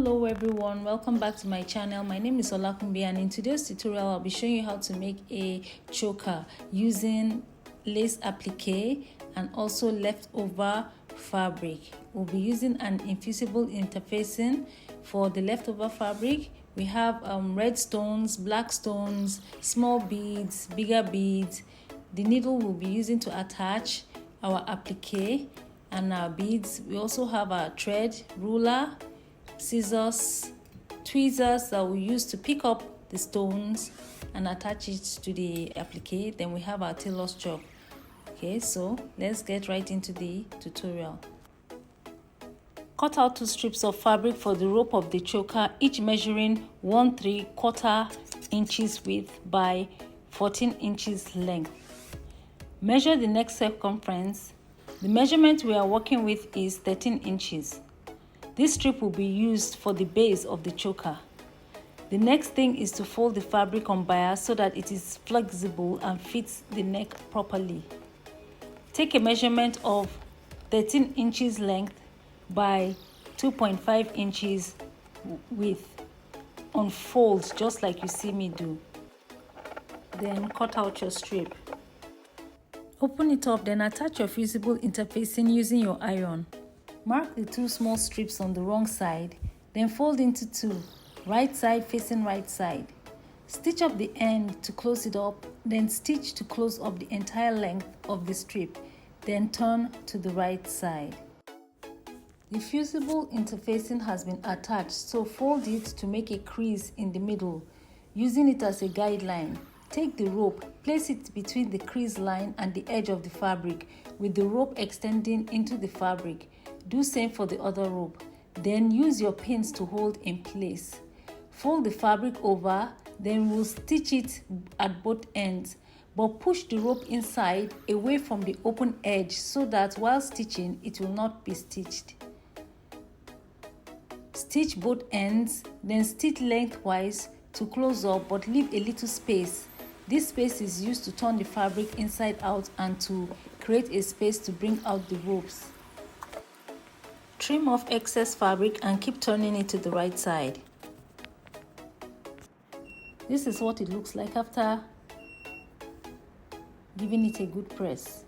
Hello everyone, welcome back to my channel. My name is Olakunbi, and in today's tutorial I'll be showing you how to make a choker using lace applique and also leftover fabric. We'll be using an infusible interfacing. For the leftover fabric we have red stones, black stones, small beads, bigger beads. The needle we'll be using to attach our applique and our beads. We also have our thread, ruler, scissors, tweezers that we use to pick up the stones and attach it to the applique. Then we have our tailor's chalk. Okay, so let's get right into the tutorial. Cut out 2 strips of fabric for the rope of the choker, each measuring 1¾ inches width by 14 inches length. Measure the neck circumference. The measurement we are working with is 13 inches. This strip will be used for the base of the choker. The next thing is to fold the fabric on bias so that it is flexible and fits the neck properly. Take a measurement of 13 inches length by 2.5 inches width. Unfold just like you see me do. Then cut out your strip. Open it up, then attach your fusible interfacing using your iron. Mark the 2 small strips on the wrong side, then fold into 2, right side facing right side. Stitch up the end to close it up, then stitch to close up the entire length of the strip, then turn to the right side. The fusible interfacing has been attached, so fold it to make a crease in the middle, using it as a guideline. Take the rope, place it between the crease line and the edge of the fabric, with the rope extending into the fabric. Do same for the other rope. Then use your pins to hold in place. Fold the fabric over, then we'll stitch it at both ends, but push the rope inside away from the open edge so that while stitching it will not be stitched. Stitch both ends, then stitch lengthwise to close up but leave a little space. This space is used to turn the fabric inside out and to create a space to bring out the ropes. Trim off excess fabric and keep turning it to the right side. This is what it looks like after giving it a good press.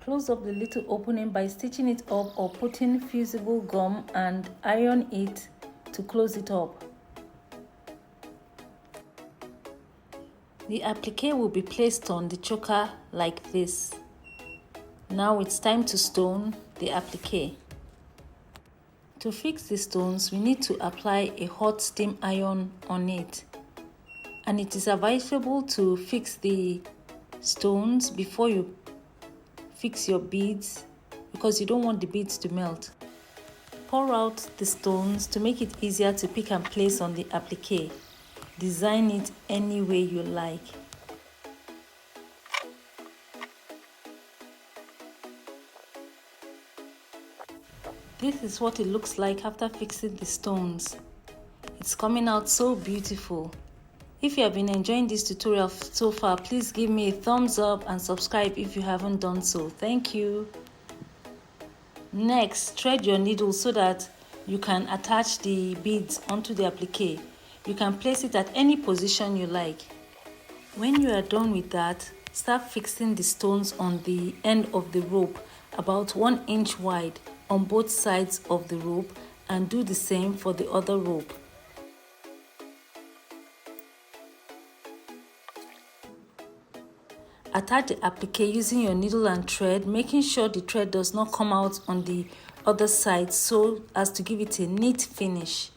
Close up the little opening by stitching it up or putting fusible gum and iron it to close it up. The applique will be placed on the choker like this. Now it's time to stone the applique. To fix the stones, we need to apply a hot steam iron on it. And it is advisable to fix the stones before you fix your beads because you don't want the beads to melt. Pour out the stones to make it easier to pick and place on the applique. Design it any way you like. This is what it looks like after fixing the stones. It's coming out so beautiful. If you have been enjoying this tutorial so far, please give me a thumbs up and subscribe if you haven't done so. Thank you. Next, thread your needle so that you can attach the beads onto the applique. You can place it at any position you like. When you are done with that, start fixing the stones on the end of the rope about 1 inch wide on both sides of the rope, and do the same for the other rope. Attach the applique using your needle and thread, making sure the thread does not come out on the other side so as to give it a neat finish.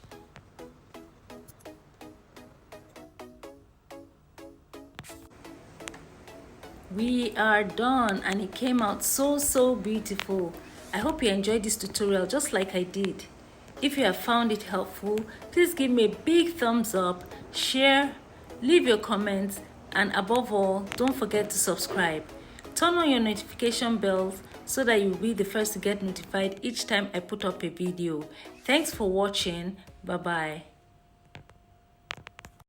We are done and it came out so beautiful. I hope you enjoyed this tutorial just like I did. If you have found it helpful, please give me a big thumbs up, share, leave your comments, and above all, don't forget to subscribe. Turn on your notification bells so that you'll be the first to get notified each time I put up a video. Thanks for watching. Bye bye.